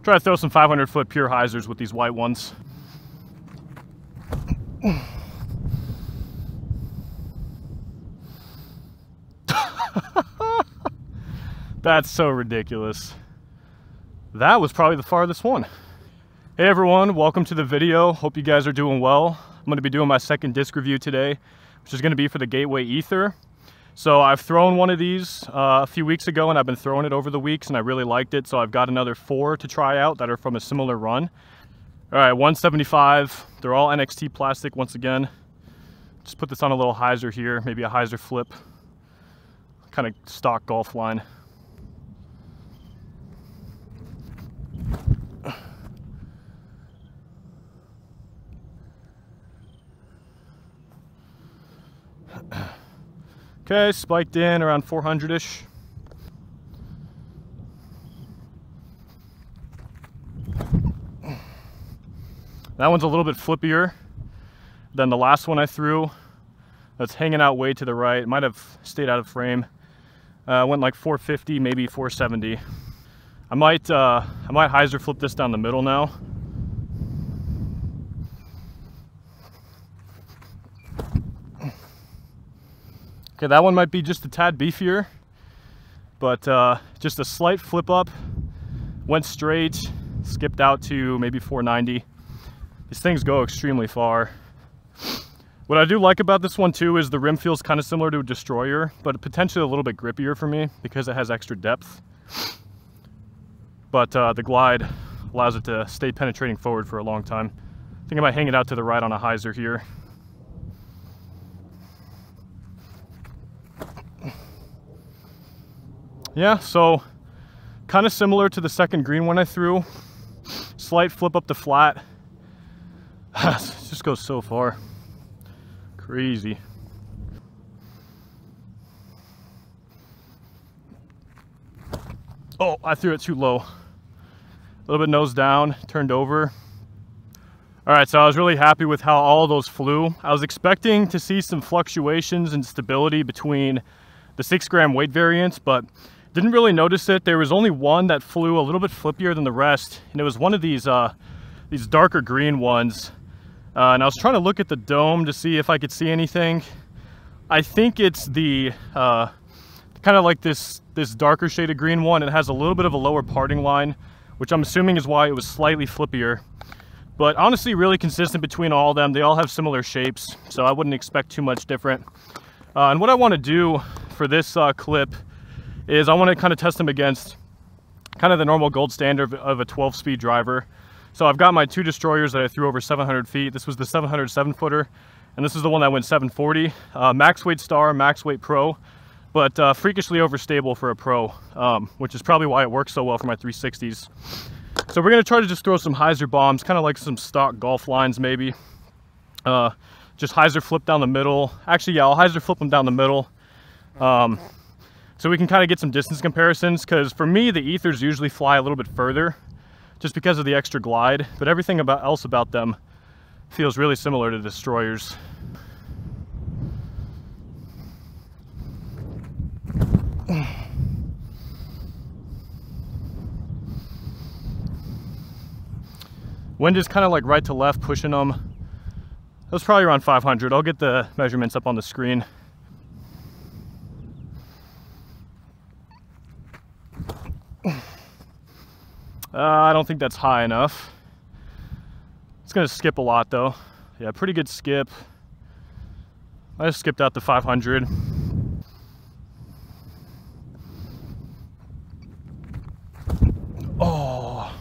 Try to throw some 500-foot pure hyzers with these white ones. That's so ridiculous. That was probably the farthest one. Hey everyone, welcome to the video. Hope you guys are doing well. I'm going to be doing my second disc review today, which is going to be for the Gateway Ether. So I've thrown one of these a few weeks ago, and I've been throwing it over the weeks, and I really liked it. So I've got another 4 to try out that are from a similar run. All right, 175. They're all NXT plastic once again. Just put this on a little hyzer here, maybe a hyzer flip, kind of stock golf line. Okay, spiked in around 400-ish. That one's a little bit flippier than the last one I threw. That's hanging out way to the right. It might have stayed out of frame. Went like 450, maybe 470. I might hyzer flip this down the middle now. Okay, that one might be just a tad beefier, but just a slight flip up, went straight, skipped out to maybe 490. These things go extremely far. What I do like about this one too is the rim feels kind of similar to a Destroyer, but potentially a little bit grippier for me because it has extra depth. But the glide allows it to stay penetrating forward for a long time. I think I might hang it out to the right on a hyzer here. Yeah, so kind of similar to the second green one I threw. Slight flip up the flat. It just goes so far. Crazy. Oh, I threw it too low. A little bit nose down, turned over. All right, so I was really happy with how all of those flew. I was expecting to see some fluctuations in stability between the 6-gram weight variants, but didn't really notice it. There was only one that flew a little bit flippier than the rest, and it was one of these darker green ones. And I was trying to look at the dome to see if I could see anything. I think it's the kind of like this darker shade of green one. It has a little bit of a lower parting line, which I'm assuming is why it was slightly flippier. But honestly, really consistent between all of them. They all have similar shapes, so I wouldn't expect too much different. And what I want to do for this clip is I want to kind of test them against kind of the normal gold standard of a 12-speed driver. So I've got my 2 Destroyers that I threw over 700 feet. This was the 707-footer, and this is the one that went 740. Max weight Star, max weight Pro, but freakishly overstable for a Pro, which is probably why it works so well for my 360s. So we're going to try to just throw some hyzer bombs, kind of like some stock golf lines maybe. Just hyzer flip down the middle. Actually, yeah, I'll hyzer flip them down the middle. So we can kind of get some distance comparisons, because for me, the ethers usually fly a little bit further just because of the extra glide, but everything else about them feels really similar to Destroyers. Wind is kind of like right to left pushing them. That was probably around 500. I'll get the measurements up on the screen. I don't think that's high enough. It's gonna skip a lot though. Yeah, pretty good skip. I just skipped out to 500. Oh.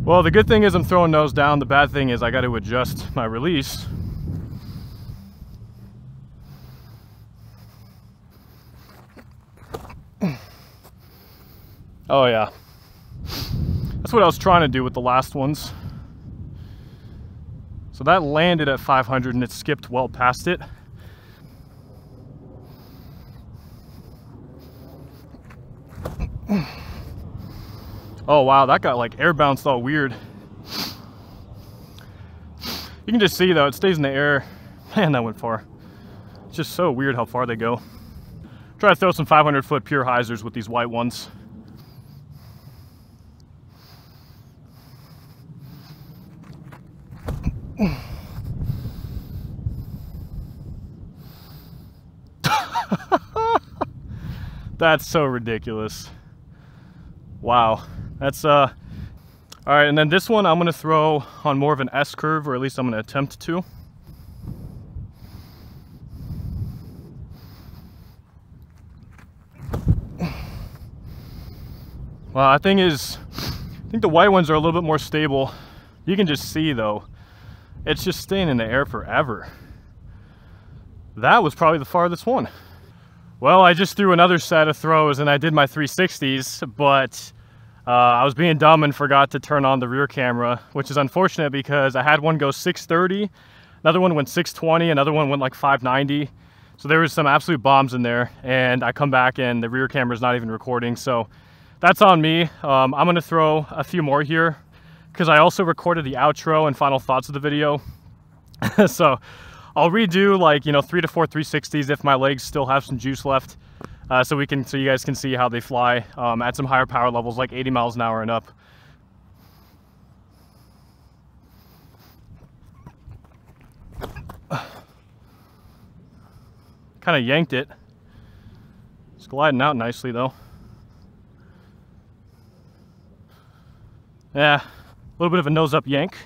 Well, the good thing is I'm throwing nose down. The bad thing is I got to adjust my release. Oh yeah. That's what I was trying to do with the last ones. So that landed at 500 and it skipped well past it. Oh wow, that got like air bounced all weird. You can just see though, it stays in the air. Man, that went far. It's just so weird how far they go. Try to throw some 500-foot pure hyzers with these white ones. That's so ridiculous. Wow. That's all right, and then this one I'm gonna throw on more of an S curve, or at least I'm gonna attempt to. Well, I think the white ones are a little bit more stable. You can just see though, it's just staying in the air forever. That was probably the farthest one. Well, I just threw another set of throws and I did my 360s, but I was being dumb and forgot to turn on the rear camera, which is unfortunate because I had one go 630, another one went 620, another one went like 590. So there was some absolute bombs in there, and I come back and the rear camera's not even recording. So that's on me. I'm gonna throw a few more here because I also recorded the outro and final thoughts of the video. So I'll redo like, you know, 3 to 4 360s if my legs still have some juice left, so you guys can see how they fly at some higher power levels, like 80 miles an hour and up. Kind of yanked it. It's gliding out nicely though. Yeah, a little bit of a nose up yank.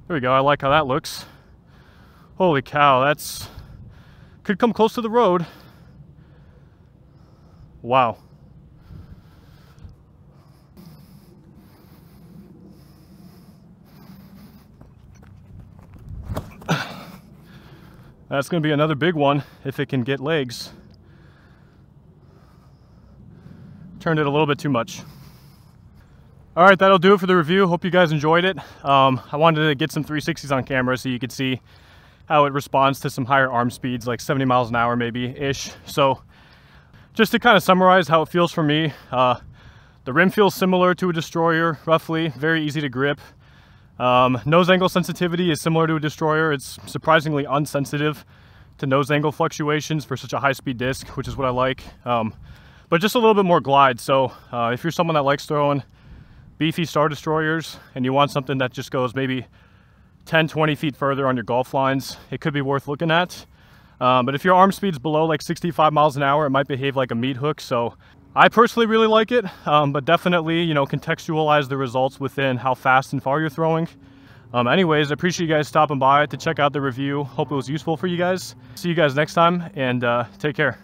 There we go, I like how that looks. Holy cow, that's... could come close to the road. Wow. That's gonna be another big one if it can get legs. Turned it a little bit too much. All right, that'll do it for the review. Hope you guys enjoyed it. I wanted to get some 360s on camera so you could see how it responds to some higher arm speeds, like 70 miles an hour maybe-ish. So just to kind of summarize how it feels for me, the rim feels similar to a Destroyer, roughly, very easy to grip. Nose angle sensitivity is similar to a Destroyer. It's surprisingly unsensitive to nose angle fluctuations for such a high-speed disc, which is what I like. But just a little bit more glide. So if you're someone that likes throwing beefy Star Destroyers and you want something that just goes maybe 10-20 feet further on your golf lines, it could be worth looking at. But if your arm speed's below like 65 miles an hour, it might behave like a meat hook. So I personally really like it, but definitely, you know, contextualize the results within how fast and far you're throwing. Anyways, I appreciate you guys stopping by to check out the review. Hope it was useful for you guys. See you guys next time, and take care.